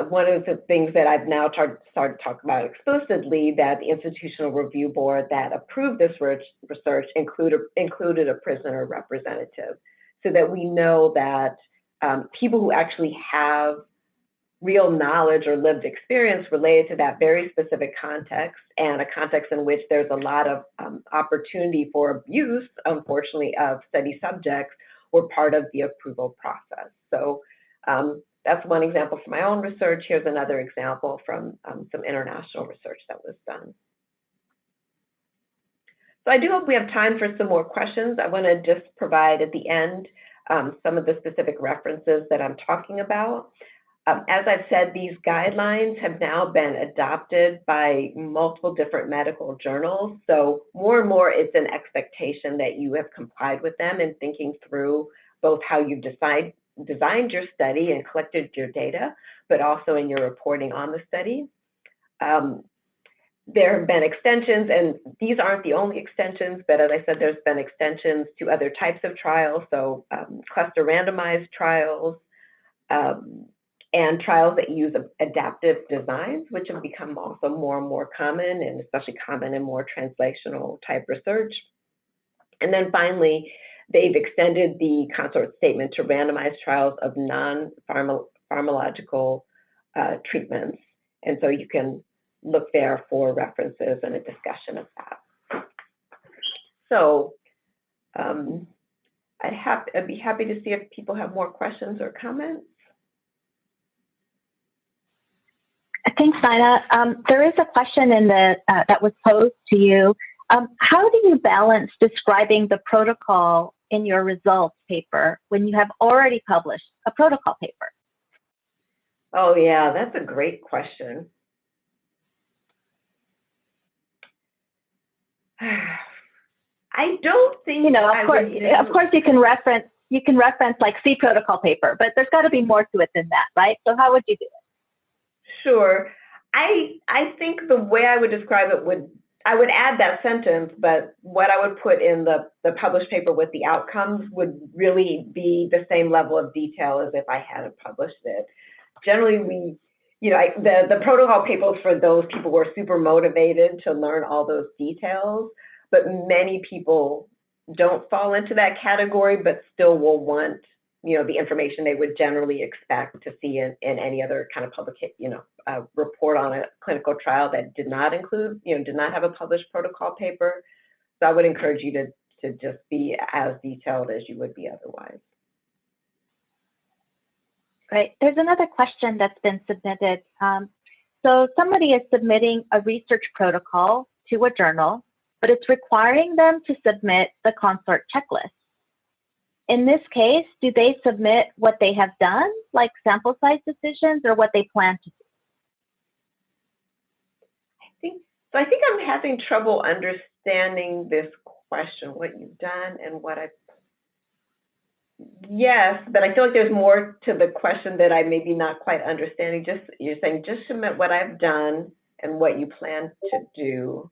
one of the things that I've now started to talk about explicitly, that the Institutional Review Board that approved this research included a prisoner representative, so that we know that people who actually have real knowledge or lived experience related to that very specific context, and a context in which there's a lot of opportunity for abuse, unfortunately, of study subjects, were part of the approval process. So that's one example from my own research. Here's another example from some international research that was done. So I do hope we have time for some more questions. I want to just provide at the end some of the specific references that I'm talking about. As I've said, these guidelines have now been adopted by multiple different medical journals. So more and more, it's an expectation that you have complied with them in thinking through both how you've designed your study and collected your data, but also in your reporting on the study. There have been extensions, and these aren't the only extensions, but as I said, there's been extensions to other types of trials, so cluster randomized trials, and trials that use adaptive designs, which have become also more and more common, and especially common in more translational type research. And then finally, they've extended the Consort statement to randomized trials of non-pharmacological treatments. And so you can look there for references and a discussion of that. So I'd be happy to see if people have more questions or comments. Thanks, Nina. There is a question in the that was posed to you. How do you balance describing the protocol in your results paper when you have already published a protocol paper? Oh yeah, that's a great question. I don't think, of course you can reference like C protocol paper, but there's got to be more to it than that, right? So how would you do it? Sure. I think the way I would describe it I would add that sentence, but what I would put in the published paper with the outcomes would really be the same level of detail as if I hadn't published it. Generally, the protocol papers for those people who are super motivated to learn all those details, but many people don't fall into that category, but still will want, the information they would generally expect to see in any other kind of report on a clinical trial that did not include, did not have a published protocol paper. So I would encourage you to just be as detailed as you would be otherwise. Great. There's another question that's been submitted. So somebody is submitting a research protocol to a journal, but it's requiring them to submit the Consort checklist. In this case, do they submit what they have done, like sample size decisions, or what they plan to do? I think I'm having trouble understanding this question, what you've done and what I've. Yes, but I feel like there's more to the question that I maybe not quite understanding. You're saying just submit what I've done and what you plan to do.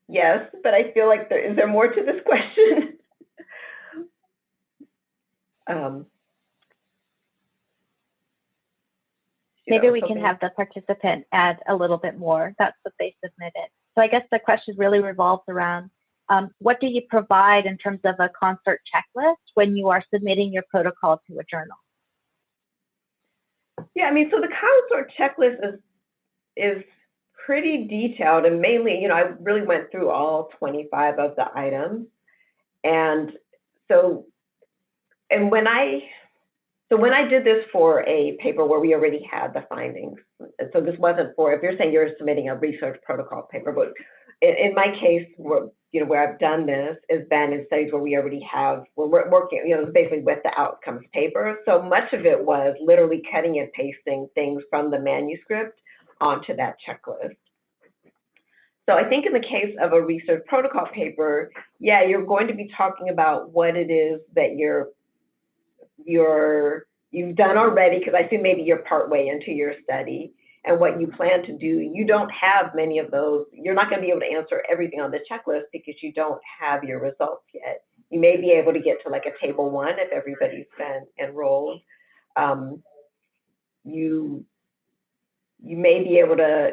Yes, but I feel like is there more to this question? Maybe we can have the participant add a little bit more. That's what they submitted. So I guess the question really revolves around what do you provide in terms of a Consort checklist when you are submitting your protocol to a journal? Yeah, so the Consort checklist is pretty detailed, and mainly, I really went through all 25 of the items. And so, and when I So when I did this for a paper where we already had the findings, so this wasn't for, if you're saying you're submitting a research protocol paper, but in my case, where I've done this has been in studies where we already have, we're working, basically with the outcomes paper. So much of it was literally cutting and pasting things from the manuscript onto that checklist. So I think in the case of a research protocol paper, yeah, you're going to be talking about what it is that you've done already, because I assume maybe you're partway into your study, and what you plan to do. You don't have many of those. You're not going to be able to answer everything on the checklist because you don't have your results yet. You may be able to get to like a table 1 if everybody's been enrolled. You may be able to,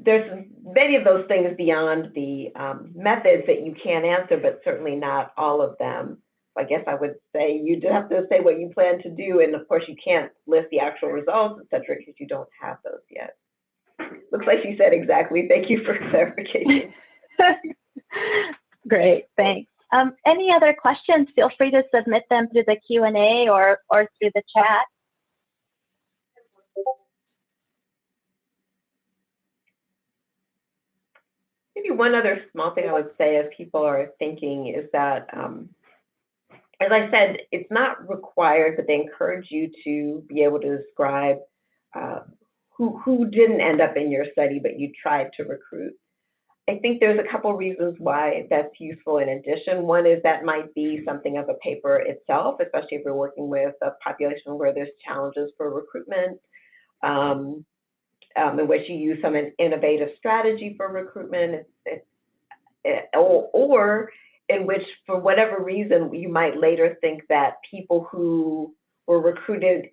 there's many of those things beyond the methods that you can answer, but certainly not all of them. I guess I would say you do have to say what you plan to do, and of course you can't list the actual results, et cetera, because you don't have those yet. Looks like you said exactly. Thank you for clarification. Great, thanks. Any other questions? Feel free to submit them through the Q&A or through the chat. Maybe one other small thing I would say as people are thinking is that, as I said, it's not required, but they encourage you to be able to describe who didn't end up in your study, but you tried to recruit. I think there's a couple reasons why that's useful in addition. One is that might be something of a paper itself, especially if you're working with a population where there's challenges for recruitment, in which you use some innovative strategy for recruitment, or in which, for whatever reason, you might later think that people who were recruited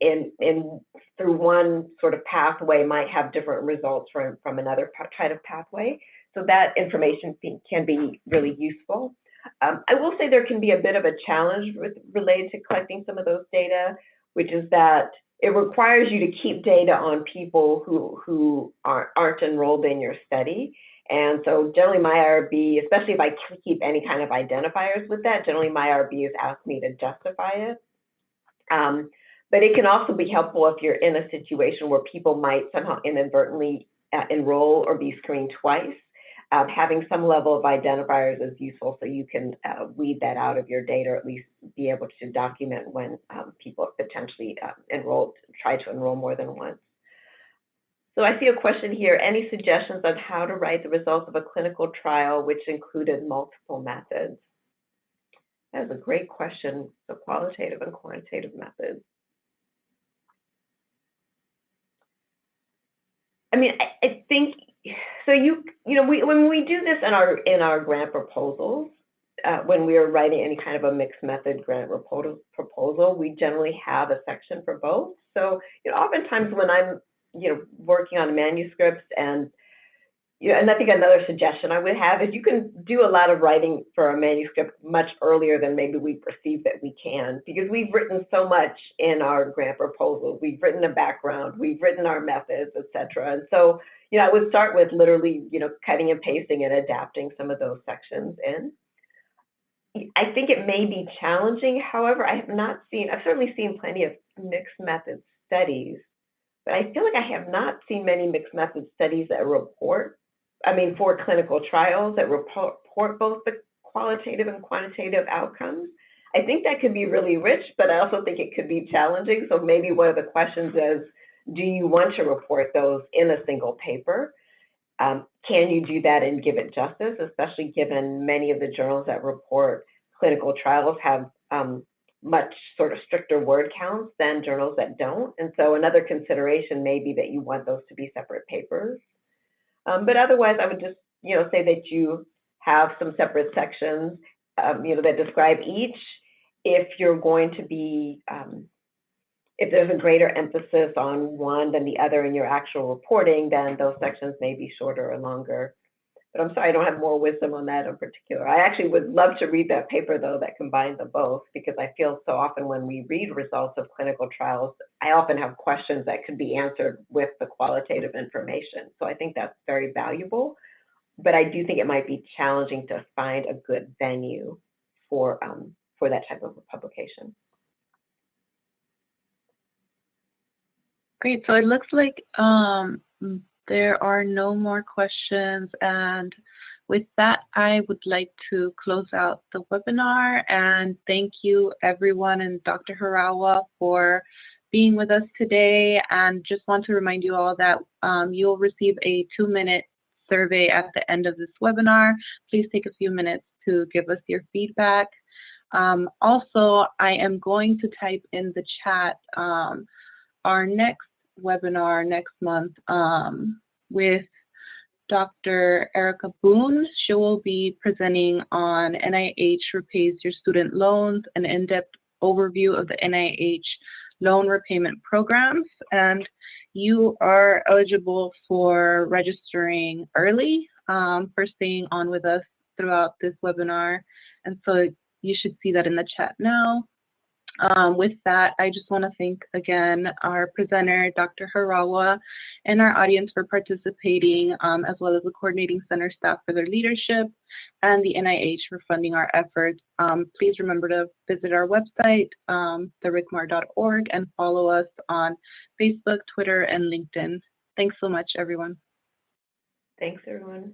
through one sort of pathway might have different results from another kind of pathway. So that information can be really useful. I will say there can be a bit of a challenge related to collecting some of those data, which is that it requires you to keep data on people who aren't enrolled in your study. And so generally my IRB, especially if I keep any kind of identifiers with that, generally my IRB has asked me to justify it. But it can also be helpful if you're in a situation where people might somehow inadvertently enroll or be screened twice. Having some level of identifiers is useful, so you can weed that out of your data, or at least be able to document when people have potentially tried to enroll more than once. So I see a question here. Any suggestions on how to write the results of a clinical trial which included multiple methods? That is a great question. So qualitative and quantitative methods. I mean, I think so. When we do this in our grant proposals, when we are writing any kind of a mixed method grant proposal, we generally have a section for both. So oftentimes when I'm working on manuscripts, and I think another suggestion I would have is you can do a lot of writing for a manuscript much earlier than maybe we perceive that we can, because we've written so much in our grant proposals. We've written a background, we've written our methods, et cetera. And so, I would start with literally, cutting and pasting and adapting some of those sections in. I think it may be challenging. However, I've certainly seen plenty of mixed method studies, but I feel like I have not seen many mixed method studies that for clinical trials that report both the qualitative and quantitative outcomes. I think that could be really rich, but I also think it could be challenging. So maybe one of the questions is, do you want to report those in a single paper? Can you do that and give it justice, especially given many of the journals that report clinical trials have much sort of stricter word counts than journals that don't. And so another consideration may be that you want those to be separate papers. But otherwise, I would just, say that you have some separate sections, that describe each. If you're going to be, if there's a greater emphasis on one than the other in your actual reporting, then those sections may be shorter or longer. But I'm sorry, I don't have more wisdom on that in particular. I actually would love to read that paper, though, that combines them both, because I feel so often when we read results of clinical trials, I often have questions that could be answered with the qualitative information. So I think that's very valuable, but I do think it might be challenging to find a good venue for that type of a publication. Great. So it looks like there are no more questions. And with that, I would like to close out the webinar and thank you everyone and Dr. Harawa for being with us today. And just want to remind you all that you'll receive a 2-minute survey at the end of this webinar. Please take a few minutes to give us your feedback. Also, I am going to type in the chat our next webinar next month with Dr. Erica Boone. She will be presenting on NIH repays your student loans, an in-depth overview of the NIH loan repayment programs. And you are eligible for registering early for staying on with us throughout this webinar. And so you should see that in the chat now. With that, I just want to thank again our presenter, Dr. Harawa, and our audience for participating, as well as the coordinating center staff for their leadership, and the NIH for funding our efforts. Please remember to visit our website, thericmar.org, and follow us on Facebook, Twitter, and LinkedIn. Thanks so much, everyone. Thanks, everyone.